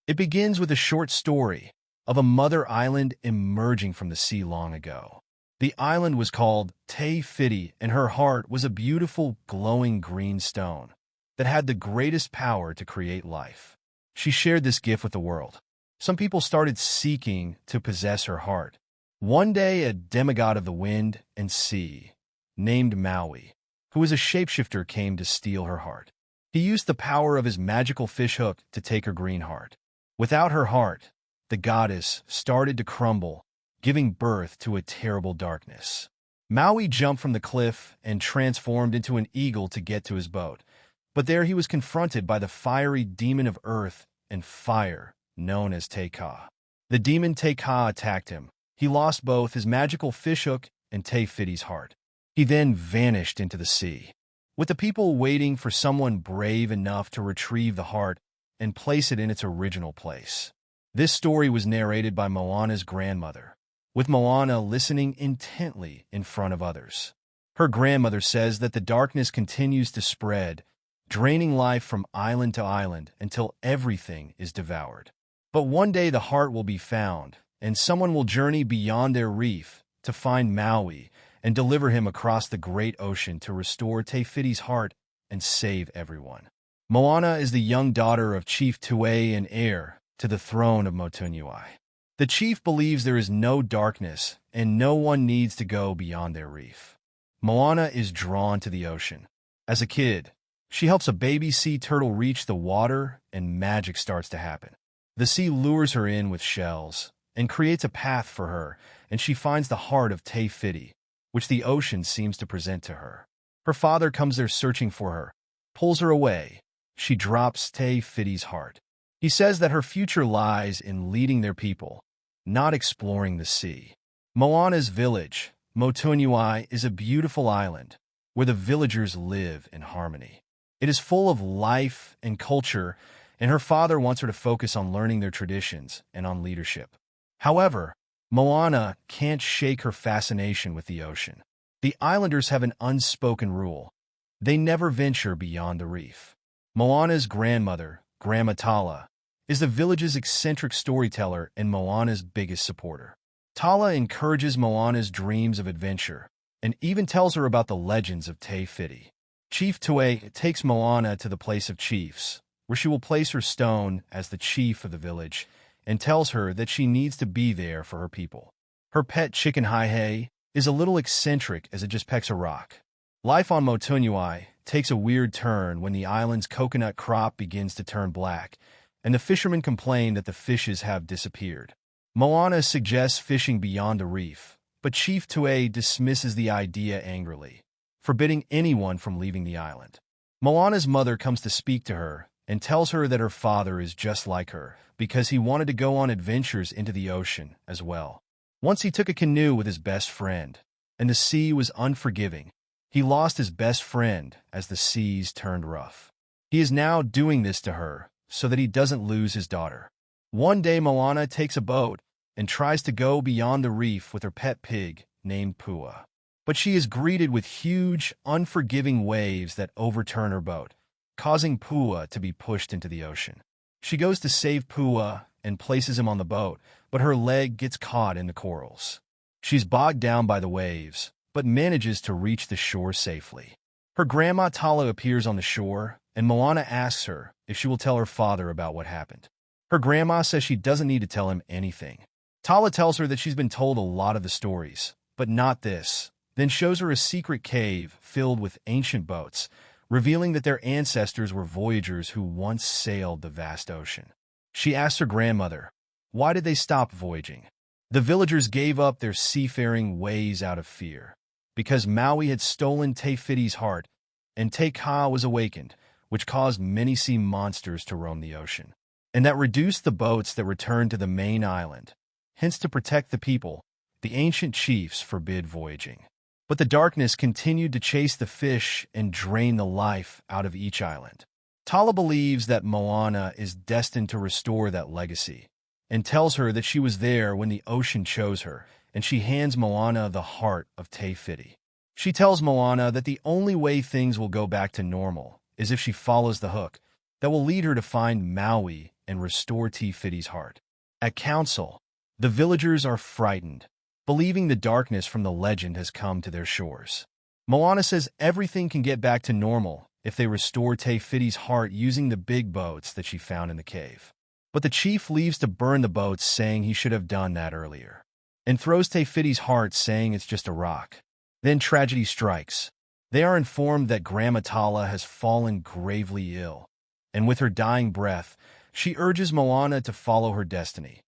It begins with a short story of a mother island emerging from the sea long ago. The island was called Te Fiti, and her heart was a beautiful, glowing green stone that had the greatest power to create life. She shared this gift with the world. Some people started seeking to possess her heart. One day, a demigod of the wind and sea, named Maui, who was a shapeshifter, came to steal her heart. He used the power of his magical fishhook to take her green heart. Without her heart, the goddess started to crumble, giving birth to a terrible darkness. Maui jumped from the cliff and transformed into an eagle to get to his boat. But there he was confronted by the fiery demon of earth and fire, known as Te Ka. The demon Te Ka attacked him. He lost both his magical fishhook and Te Fiti's heart. He then vanished into the sea, with the people waiting for someone brave enough to retrieve the heart and place it in its original place. This story was narrated by Moana's grandmother, with Moana listening intently in front of others. Her grandmother says that the darkness continues to spread, draining life from island to island until everything is devoured. But one day the heart will be found, and someone will journey beyond their reef to find Maui and deliver him across the great ocean to restore Te Fiti's heart and save everyone. Moana is the young daughter of Chief Tuei and heir to the throne of Motunui. The chief believes there is no darkness and no one needs to go beyond their reef. Moana is drawn to the ocean. As a kid, she helps a baby sea turtle reach the water and magic starts to happen. The sea lures her in with shells and creates a path for her, and she finds the heart of Te Fiti, which the ocean seems to present to her. Her father comes there searching for her, pulls her away. She drops Te Fiti's heart. He says that her future lies in leading their people, not exploring the sea. Moana's village, Motunui, is a beautiful island where the villagers live in harmony. It is full of life and culture, and her father wants her to focus on learning their traditions and on leadership. However, Moana can't shake her fascination with the ocean. The islanders have an unspoken rule. They never venture beyond the reef. Moana's grandmother, Grandma Tala, is the village's eccentric storyteller and Moana's biggest supporter. Tala encourages Moana's dreams of adventure and even tells her about the legends of Te Fiti. Chief Tuei takes Moana to the place of chiefs, where she will place her stone as the chief of the village and tells her that she needs to be there for her people. Her pet chicken Hai is a little eccentric as it just pecks a rock. Life on Motunui takes a weird turn when the island's coconut crop begins to turn black, and the fishermen complain that the fishes have disappeared. Moana suggests fishing beyond the reef, but Chief Tuei dismisses the idea angrily, forbidding anyone from leaving the island. Moana's mother comes to speak to her and tells her that her father is just like her because he wanted to go on adventures into the ocean as well. Once he took a canoe with his best friend, and the sea was unforgiving. He lost his best friend as the seas turned rough. He is now doing this to her so that he doesn't lose his daughter. One day Moana takes a boat and tries to go beyond the reef with her pet pig named Pua. But she is greeted with huge, unforgiving waves that overturn her boat, causing Pua to be pushed into the ocean. She goes to save Pua and places him on the boat, but her leg gets caught in the corals. She's bogged down by the waves, but manages to reach the shore safely. Her grandma Tala appears on the shore, and Moana asks her if she will tell her father about what happened. Her grandma says she doesn't need to tell him anything. Tala tells her that she's been told a lot of the stories, but not this, then shows her a secret cave filled with ancient boats, revealing that their ancestors were voyagers who once sailed the vast ocean. She asks her grandmother, why did they stop voyaging? The villagers gave up their seafaring ways out of fear, because Maui had stolen Te Fiti's heart, and Te Ka was awakened, which caused many sea monsters to roam the ocean, and that reduced the boats that returned to the main island. Hence, to protect the people, the ancient chiefs forbid voyaging. But the darkness continued to chase the fish and drain the life out of each island. Tala believes that Moana is destined to restore that legacy, and tells her that she was there when the ocean chose her, and she hands Moana the heart of Te Fiti. She tells Moana that the only way things will go back to normal is if she follows the hook that will lead her to find Maui and restore Te Fiti's heart. At council, the villagers are frightened, believing the darkness from the legend has come to their shores. Moana says everything can get back to normal if they restore Te Fiti's heart using the big boats that she found in the cave. But the chief leaves to burn the boats, saying he should have done that earlier, and throws Te Fiti's heart, saying it's just a rock. Then tragedy strikes. They are informed that Grandma Tala has fallen gravely ill, and with her dying breath, she urges Moana to follow her destiny,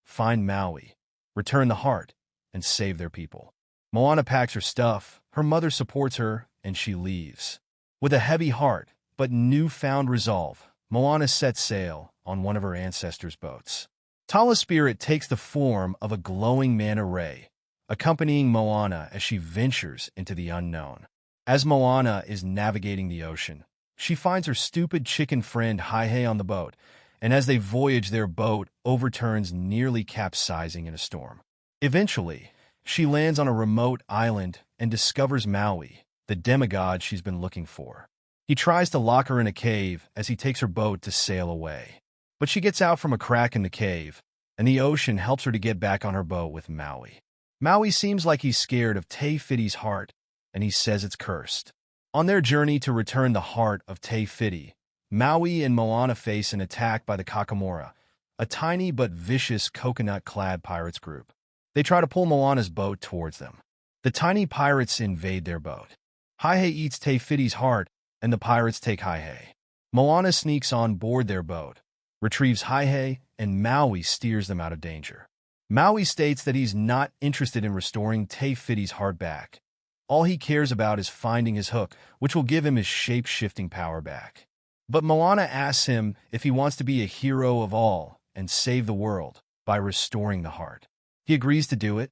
find Maui, return the heart, and save their people. Moana packs her stuff, her mother supports her, and she leaves. With a heavy heart, but newfound resolve, Moana sets sail on one of her ancestors' boats. Tala's spirit takes the form of a glowing manta ray, accompanying Moana as she ventures into the unknown. As Moana is navigating the ocean, she finds her stupid chicken friend Haihei on the boat, and as they voyage, their boat overturns, nearly capsizing in a storm. Eventually, she lands on a remote island and discovers Maui, the demigod she's been looking for. He tries to lock her in a cave as he takes her boat to sail away. But she gets out from a crack in the cave, and the ocean helps her to get back on her boat with Maui. Maui seems like he's scared of Te Fiti's heart, and he says it's cursed. On their journey to return the heart of Te Fiti, Maui and Moana face an attack by the Kakamora, a tiny but vicious coconut-clad pirates group. They try to pull Moana's boat towards them. The tiny pirates invade their boat. Haihei eats Te Fiti's heart, and the pirates take Haihei. Moana sneaks on board their boat, retrieves Haihei, and Maui steers them out of danger. Maui states that he's not interested in restoring Te Fiti's heart back. All he cares about is finding his hook, which will give him his shape-shifting power back. But Moana asks him if he wants to be a hero of all and save the world by restoring the heart. He agrees to do it.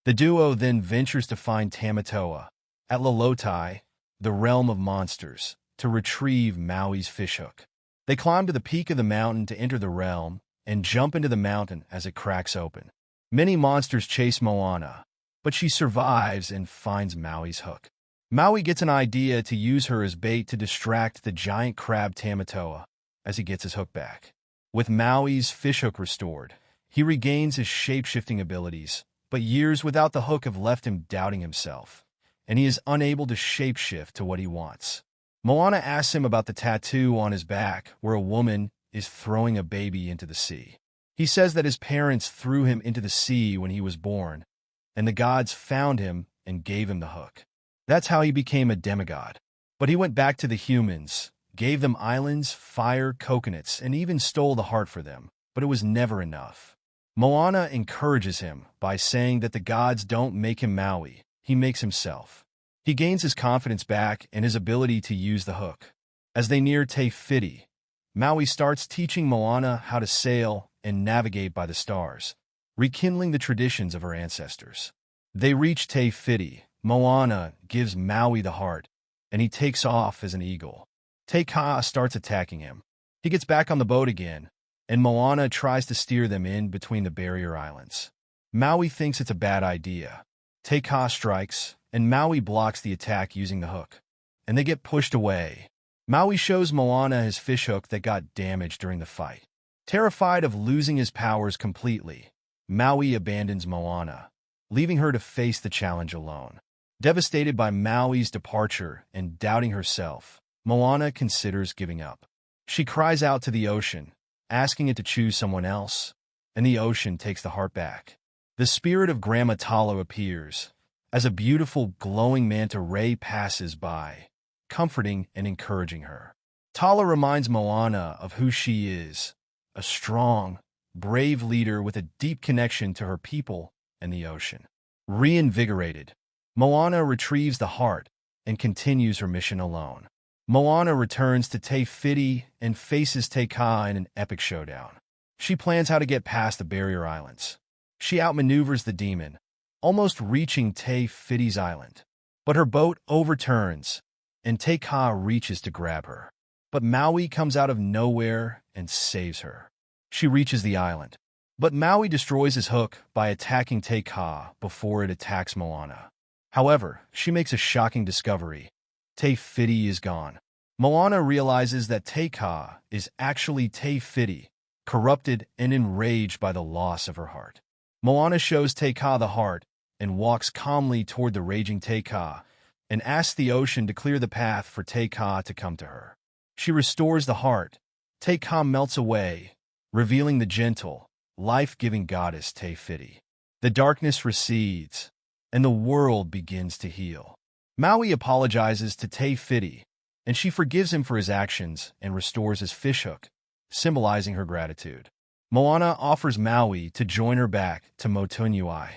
The duo then ventures to find Tamatoa at Lolotai, the realm of monsters, to retrieve Maui's fishhook. They climb to the peak of the mountain to enter the realm and jump into the mountain as it cracks open. Many monsters chase Moana, but she survives and finds Maui's hook. Maui gets an idea to use her as bait to distract the giant crab Tamatoa as he gets his hook back. With Maui's fishhook restored, he regains his shape-shifting abilities, but years without the hook have left him doubting himself, and he is unable to shapeshift to what he wants. Moana asks him about the tattoo on his back where a woman is throwing a baby into the sea. He says that his parents threw him into the sea when he was born, and the gods found him and gave him the hook. That's how he became a demigod. But he went back to the humans, gave them islands, fire, coconuts, and even stole the heart for them, but it was never enough. Moana encourages him by saying that the gods don't make him Maui, he makes himself. He gains his confidence back and his ability to use the hook. As they near Te Fiti, Maui starts teaching Moana how to sail and navigate by the stars, rekindling the traditions of her ancestors. They reach Te Fiti. Moana gives Maui the heart, and he takes off as an eagle. Te Kā starts attacking him. He gets back on the boat again, and Moana tries to steer them in between the barrier islands. Maui thinks it's a bad idea. Te Kā strikes, and Maui blocks the attack using the hook, and they get pushed away. Maui shows Moana his fishhook that got damaged during the fight. Terrified of losing his powers completely, Maui abandons Moana, leaving her to face the challenge alone. Devastated by Maui's departure and doubting herself, Moana considers giving up. She cries out to the ocean, asking it to choose someone else, and the ocean takes the heart back. The spirit of Grandma Tala appears as a beautiful glowing manta ray passes by, comforting and encouraging her. Tala reminds Moana of who she is, a strong, brave leader with a deep connection to her people and the ocean. Reinvigorated, Moana retrieves the heart and continues her mission alone. Moana returns to Te Fiti and faces Te Kā in an epic showdown. She plans how to get past the barrier islands. She outmaneuvers the demon, almost reaching Te Fiti's island. But her boat overturns, and Te Kā reaches to grab her. But Maui comes out of nowhere and saves her. She reaches the island, but Maui destroys his hook by attacking Te Kā before it attacks Moana. However, she makes a shocking discovery. Te Fiti is gone. Moana realizes that Te Kā is actually Te Fiti, corrupted and enraged by the loss of her heart. Moana shows Te Kā the heart and walks calmly toward the raging Te Kā and asks the ocean to clear the path for Te Kā to come to her. She restores the heart. Te Kā melts away, revealing the gentle, life-giving goddess Te Fiti. The darkness recedes, and the world begins to heal. Maui apologizes to Te Fiti, and she forgives him for his actions and restores his fishhook, symbolizing her gratitude. Moana offers Maui to join her back to Motunui.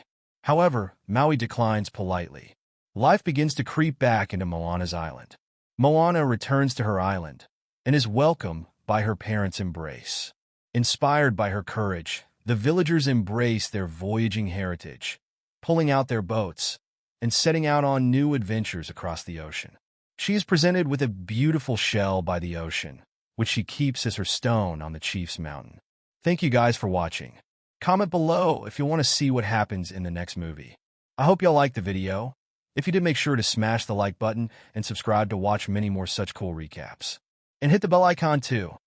However, Maui declines politely. Life begins to creep back into Moana's island. Moana returns to her island and is welcomed by her parents' embrace. Inspired by her courage, the villagers embrace their voyaging heritage, pulling out their boats and setting out on new adventures across the ocean. She is presented with a beautiful shell by the ocean, which she keeps as her stone on the chief's mountain. Thank you guys for watching. Comment below if you want to see what happens in the next movie. I hope y'all liked the video. If you did, make sure to smash the like button and subscribe to watch many more such cool recaps. And hit the bell icon too.